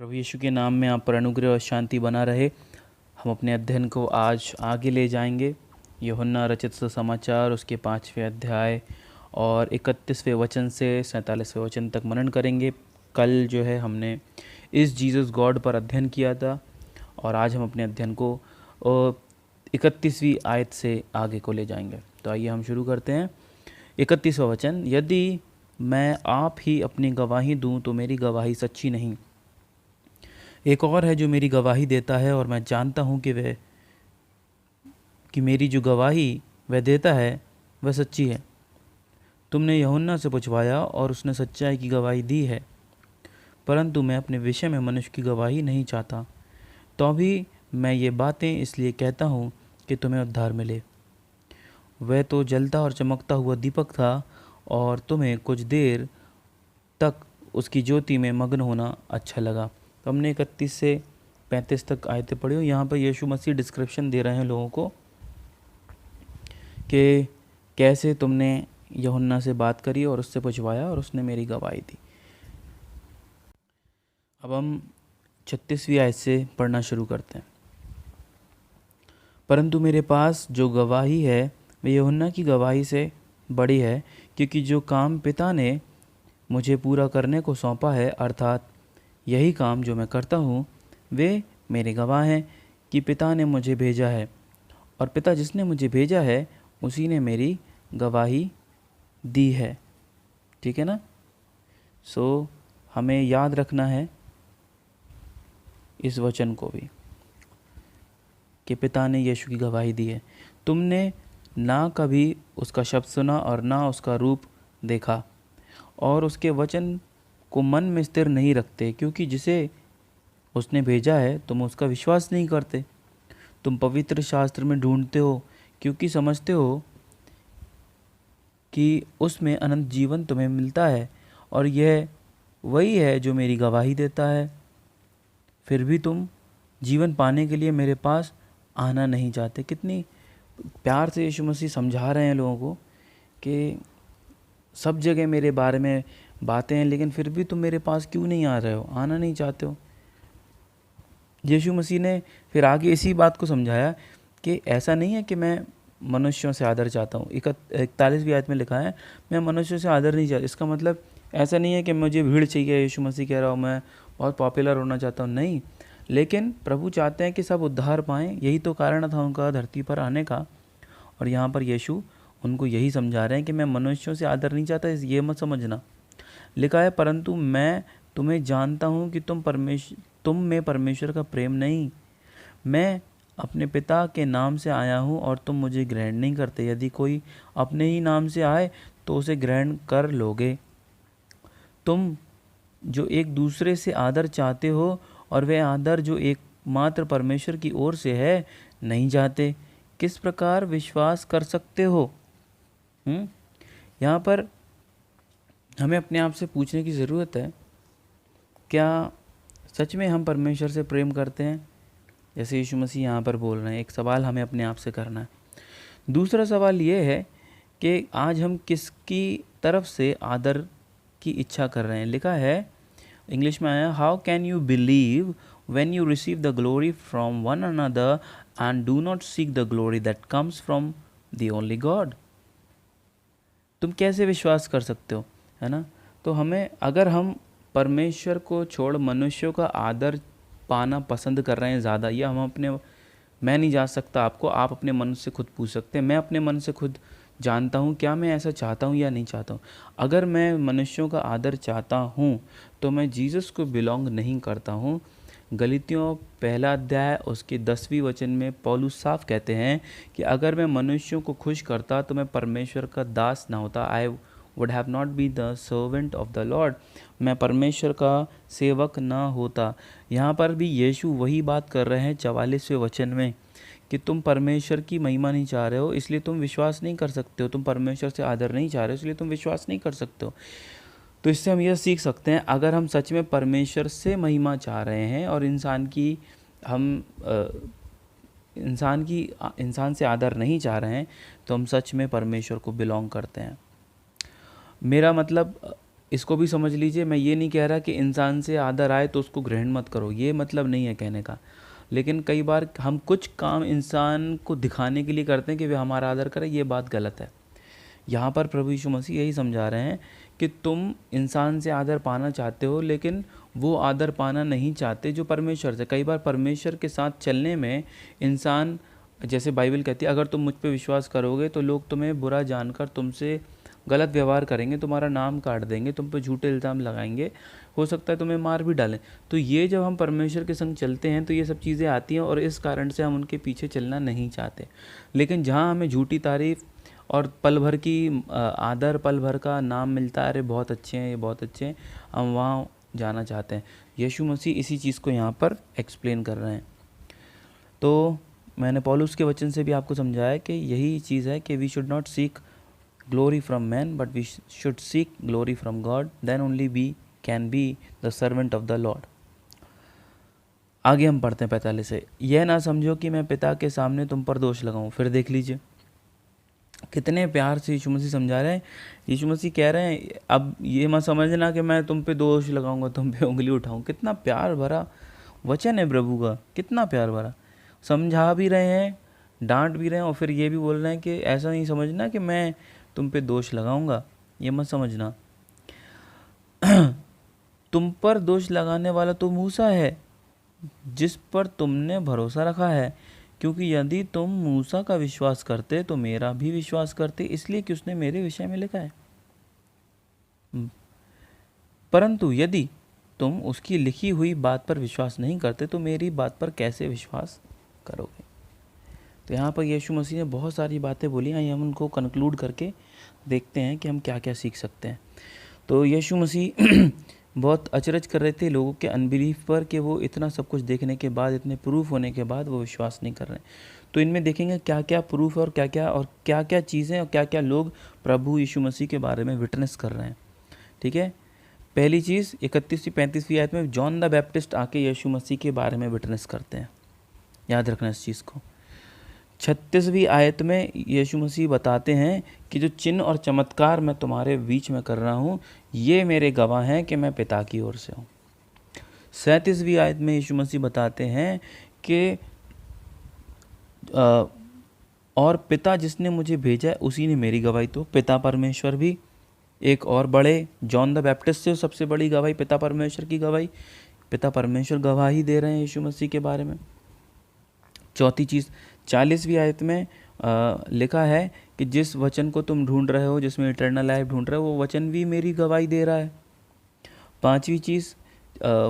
प्रभु यीशु के नाम में आप पर अनुग्रह और शांति बना रहे। हम अपने अध्ययन को आज आगे ले जाएंगे। यूहन्ना रचित सुसमाचार उसके 5वें अध्याय और 31वें वचन से 47वें वचन तक मनन करेंगे। कल जो है हमने इस जीसस गॉड पर अध्ययन किया था और आज हम अपने अध्ययन को 31वीं आयत से आगे को ले जाएंगे। तो आइए हम शुरू करते हैं। 31वां वचन, यदि मैं आप ही अपनी गवाही दूं तो मेरी गवाही सच्ची नहीं। एक और है जो मेरी गवाही देता है और मैं जानता हूँ कि मेरी जो गवाही वह देता है वह सच्ची है। तुमने यूहन्ना से पूछवाया और उसने सच्चाई की गवाही दी है, परंतु मैं अपने विषय में मनुष्य की गवाही नहीं चाहता। तो भी मैं ये बातें इसलिए कहता हूँ कि तुम्हें उद्धार मिले। वह तो जलता और चमकता हुआ दीपक था और तुम्हें कुछ देर तक उसकी ज्योति में मग्न होना अच्छा लगा। तो हमने 31 से 35 तक आयतें पढ़ी। यहाँ पर यीशु मसीह डिस्क्रिप्शन दे रहे हैं लोगों को कि कैसे तुमने यूहन्ना से बात करी और उससे पूछवाया और उसने मेरी गवाही दी। अब हम 36वीं आयत से पढ़ना शुरू करते हैं। परंतु मेरे पास जो गवाही है वह यूहन्ना की गवाही से बड़ी है, क्योंकि जो काम पिता ने मुझे पूरा करने को सौंपा है, अर्थात यही काम जो मैं करता हूँ, वे मेरे गवाह हैं कि पिता ने मुझे भेजा है और पिता जिसने मुझे भेजा है उसी ने मेरी गवाही दी है। ठीक है ना। सो हमें याद रखना है इस वचन को भी कि पिता ने यीशु की गवाही दी है। तुमने ना कभी उसका शब्द सुना और ना उसका रूप देखा और उसके वचन को मन में स्थिर नहीं रखते, क्योंकि जिसे उसने भेजा है तुम उसका विश्वास नहीं करते। तुम पवित्र शास्त्र में ढूंढते हो क्योंकि समझते हो कि उसमें अनंत जीवन तुम्हें मिलता है, और यह वही है जो मेरी गवाही देता है। फिर भी तुम जीवन पाने के लिए मेरे पास आना नहीं चाहते। कितनी प्यार से यीशु मसीह समझा रहे हैं लोगों को कि सब जगह मेरे बारे में बातें हैं, लेकिन फिर भी तुम मेरे पास क्यों नहीं आ रहे हो, आना नहीं चाहते हो। यीशु मसीह ने फिर आगे इसी बात को समझाया कि ऐसा नहीं है कि मैं मनुष्यों से आदर चाहता हूँ। 41वीं आयत में लिखा है, मैं मनुष्यों से आदर नहीं चाहता। इसका मतलब ऐसा नहीं है कि मुझे भीड़ चाहिए। यीशु मसीह कह रहा हूँ मैं बहुत पॉपुलर होना चाहता हूँ, नहीं। लेकिन प्रभु चाहते हैं कि सब उद्धार पाएँ। यही तो कारण था उनका धरती पर आने का। और यहाँ पर यीशु उनको यही समझा रहे हैं कि मैं मनुष्यों से आदर नहीं चाहता, ये मत समझना। लिखा है, परंतु मैं तुम्हें जानता हूँ कि तुम में परमेश्वर का प्रेम नहीं। मैं अपने पिता के नाम से आया हूँ और तुम मुझे ग्रहण नहीं करते। यदि कोई अपने ही नाम से आए तो उसे ग्रहण कर लोगे। तुम जो एक दूसरे से आदर चाहते हो और वह आदर जो एकमात्र परमेश्वर की ओर से है नहीं चाहते, किस प्रकार विश्वास कर सकते हो? यहाँ पर हमें अपने आप से पूछने की ज़रूरत है, क्या सच में हम परमेश्वर से प्रेम करते हैं जैसे यीशु मसीह यहाँ पर बोल रहे हैं? एक सवाल हमें अपने आप से करना है। दूसरा सवाल ये है कि आज हम किसकी तरफ से आदर की इच्छा कर रहे हैं। लिखा है, इंग्लिश में आया, how can you believe when you receive the glory from one another and do not seek the glory that comes from the only God. तुम कैसे विश्वास कर सकते हो, है ना। तो हमें, अगर हम परमेश्वर को छोड़ मनुष्यों का आदर पाना पसंद कर रहे हैं ज़्यादा, या मैं नहीं जा सकता आपको, आप अपने मन से खुद पूछ सकते हैं। मैं अपने मन से खुद जानता हूँ क्या मैं ऐसा चाहता हूँ या नहीं चाहता हूँ। अगर मैं मनुष्यों का आदर चाहता हूँ तो मैं जीसस को बिलोंग नहीं करता हूँ। गलीतियों 1 अध्याय उसके 10वीं वचन में पौलुस साफ कहते हैं कि अगर मैं मनुष्यों को खुश करता तो मैं परमेश्वर का दास ना होता। I would have not be the servant of the Lord. मैं परमेश्वर का सेवक ना होता। यहाँ पर भी यीशु वही बात कर रहे हैं 44वें वचन में कि तुम परमेश्वर की महिमा नहीं चाह रहे हो, इसलिए तुम विश्वास नहीं कर सकते हो। तुम परमेश्वर से आदर नहीं चाह रहे हो, इसलिए तुम विश्वास नहीं कर सकते हो। तो इससे हम यह सीख सकते हैं, अगर हम सच में परमेश्वर से महिमा चाह रहे हैं और इंसान से आदर नहीं चाह रहे हैं, तो हम सच में परमेश्वर को बिलोंग करते हैं। मेरा मतलब इसको भी समझ लीजिए, मैं ये नहीं कह रहा कि इंसान से आदर आए तो उसको ग्रहण मत करो, ये मतलब नहीं है कहने का। लेकिन कई बार हम कुछ काम इंसान को दिखाने के लिए करते हैं कि वे हमारा आदर करें, ये बात गलत है। यहाँ पर प्रभु यीशु मसीह यही समझा रहे हैं कि तुम इंसान से आदर पाना चाहते हो, लेकिन वो आदर पाना नहीं चाहते जो परमेश्वर से। कई बार परमेश्वर के साथ चलने में इंसान, जैसे बाइबल कहती है, अगर तुम मुझ पे विश्वास करोगे तो लोग तुम्हें बुरा जानकर तुमसे गलत व्यवहार करेंगे, तुम्हारा नाम काट देंगे, तुम पे झूठे इल्ज़ाम लगाएंगे, हो सकता है तुम्हें मार भी डालें। तो ये जब हम परमेश्वर के संग चलते हैं तो ये सब चीज़ें आती हैं, और इस कारण से हम उनके पीछे चलना नहीं चाहते। लेकिन जहाँ हमें झूठी तारीफ़ और पल भर की आदर, पल भर का नाम मिलता है, अरे बहुत अच्छे हैं, ये बहुत अच्छे हैं, हम वहाँ जाना चाहते हैं। यीशु मसीह इसी चीज़ को यहाँ पर एक्सप्लेन कर रहे हैं। तो मैंने पौलुस के वचन से भी आपको समझाया कि यही चीज़ है कि we should not seek glory from man but we should seek glory from God, then only we can be the servant of the lord. आगे हम पढ़ते हैं 45 से। यह ना समझो कि मैं पिता के सामने तुम पर दोष लगाऊं। फिर देख लीजिए कितने प्यार से यीशु मसीह समझा रहे हैं। यीशु मसीह कह रहे हैं अब ये मत समझना कि मैं तुम पे दोष लगाऊंगा, तुम पे उंगली उठाऊं। कितना प्यार भरा वचन है प्रभु का, कितना प्यार भरा। समझा भी रहे हैं, डांट भी रहे हैं, और फिर ये भी बोल रहे हैं कि ऐसा नहीं समझना कि मैं तुम पे दोष लगाऊंगा, ये मत समझना। तुम पर दोष लगाने वाला तो मूसा है जिस पर तुमने भरोसा रखा है, क्योंकि यदि तुम मूसा का विश्वास करते तो मेरा भी विश्वास करते, इसलिए कि उसने मेरे विषय में लिखा है। परंतु यदि तुम उसकी लिखी हुई बात पर विश्वास नहीं करते तो मेरी बात पर कैसे विश्वास करोगे। तो यहाँ पर यीशु मसीह ने बहुत सारी बातें बोली हैं, हम उनको कंक्लूड करके देखते हैं कि हम क्या क्या सीख सकते हैं। तो यीशु मसीह बहुत अचरज कर रहे थे लोगों के अनबिलीफ पर कि वो इतना सब कुछ देखने के बाद, इतने प्रूफ होने के बाद वो विश्वास नहीं कर रहे हैं। तो इनमें देखेंगे क्या क्या प्रूफ और क्या क्या चीज़ें और क्या क्या लोग प्रभु यीशु मसीह के बारे में विटनेस कर रहे हैं। ठीक है, पहली चीज़ 31वीं 35वीं आयत में जॉन द बैप्टिस्ट आके यीशु मसीह के बारे में विटनेस करते हैं, याद रखना इस चीज़ को। 36वीं आयत में यीशु मसीह बताते हैं कि जो चिन्ह और चमत्कार मैं तुम्हारे बीच में कर रहा हूँ ये मेरे गवाह हैं कि मैं पिता की ओर से हूँ। 37वीं आयत में यीशु मसीह बताते हैं कि और पिता जिसने मुझे भेजा है उसी ने मेरी गवाही। तो पिता परमेश्वर भी एक और बड़े जॉन द बैप्टिस्ट से सबसे बड़ी गवाही पिता परमेश्वर की गवाही, पिता परमेश्वर गवाही दे रहे हैं यीशु मसीह के बारे में। चौथी चीज़ 40वीं आयत में लिखा है कि जिस वचन को तुम ढूंढ रहे हो, जिसमें इटर्नल लाइफ ढूंढ रहे हो, वो वचन भी मेरी गवाही दे रहा है। पांचवी चीज़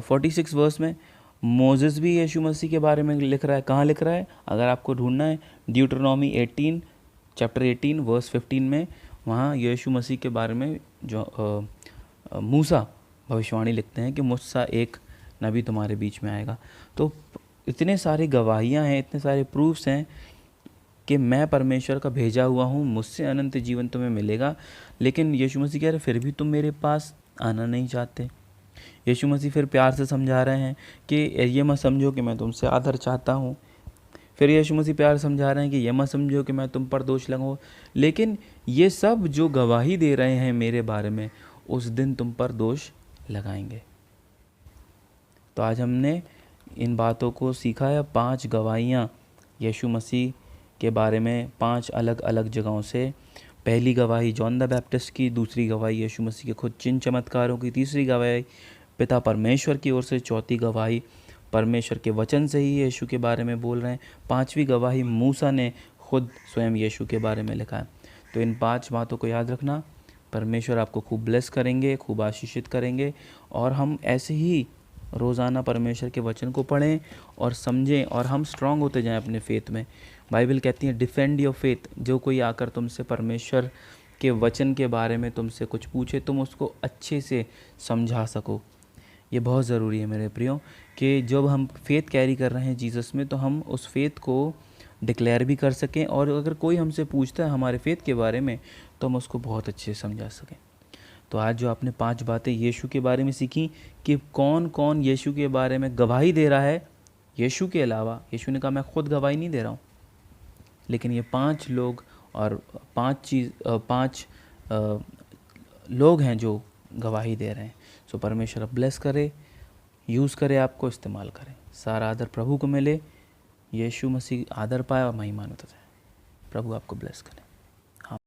46 वर्स में मोजेस भी यीशु मसीह के बारे में लिख रहा है। कहाँ लिख रहा है? अगर आपको ढूंढना है ड्यूटरनॉमी 18 चैप्टर 18 वर्स 15 में, वहाँ यीशु मसीह के बारे में जो मूसा भविष्यवाणी लिखते हैं कि मुझसा एक नबी तुम्हारे बीच में आएगा। तो इतने सारी गवाहियाँ हैं, इतने सारे प्रूफ्स हैं कि मैं परमेश्वर का भेजा हुआ हूँ, मुझसे अनंत जीवन तुम्हें मिलेगा। लेकिन यीशु मसीह कह रहे फिर भी तुम मेरे पास आना नहीं चाहते। यीशु मसीह फिर प्यार से समझा रहे हैं कि ये मत समझो कि मैं तुमसे आदर चाहता हूँ। फिर यीशु मसीह प्यार समझा रहे हैं कि ये मत समझो कि मैं तुम पर दोष लगाऊँ, लेकिन ये सब जो गवाही दे रहे हैं मेरे बारे में उस दिन तुम पर दोष लगाएंगे। तो आज हमने इन बातों को सीखा है। 5 गवाहियाँ यीशु मसीह के बारे में 5 अलग अलग जगहों से। पहली गवाही जॉन द बैप्टिस्ट की, दूसरी गवाही यीशु मसीह के खुद चिन्ह चमत्कारों की, तीसरी गवाही पिता परमेश्वर की ओर से, चौथी गवाही परमेश्वर के वचन से ही यीशु के बारे में बोल रहे हैं, पांचवी गवाही मूसा ने खुद स्वयं यीशु के बारे में लिखा है। तो इन 5 बातों को याद रखना। परमेश्वर आपको खूब ब्लेस करेंगे, खूब आशीषित करेंगे, और हम ऐसे ही रोज़ाना परमेश्वर के वचन को पढ़ें और समझें, और हम स्ट्रांग होते जाएं अपने फेथ में। बाइबल कहती है डिफेंड योर फेथ। जो कोई आकर तुमसे परमेश्वर के वचन के बारे में तुमसे कुछ पूछे, तुम उसको अच्छे से समझा सको। ये बहुत ज़रूरी है मेरे प्रियो कि जब हम फेथ कैरी कर रहे हैं जीसस में, तो हम उस फेथ को डिक्लेयर भी कर सकें, और अगर कोई हमसे पूछता है हमारे फेथ के बारे में तो हम उसको बहुत अच्छे से समझा सकें। तो आज जो आपने 5 बातें यीशु के बारे में सीखी कि कौन कौन यीशु के बारे में गवाही दे रहा है यीशु के अलावा। यीशु ने कहा मैं खुद गवाही नहीं दे रहा हूँ, लेकिन ये 5 लोग और 5 लोग हैं जो गवाही दे रहे हैं। सो परमेश्वर अब ब्लेस करे, यूज़ करे, आपको इस्तेमाल करें। सारा आदर प्रभु को मिले, यीशु मसीह आदर पाए और महिमान्वित जाए। प्रभु आपको ब्लेस करे।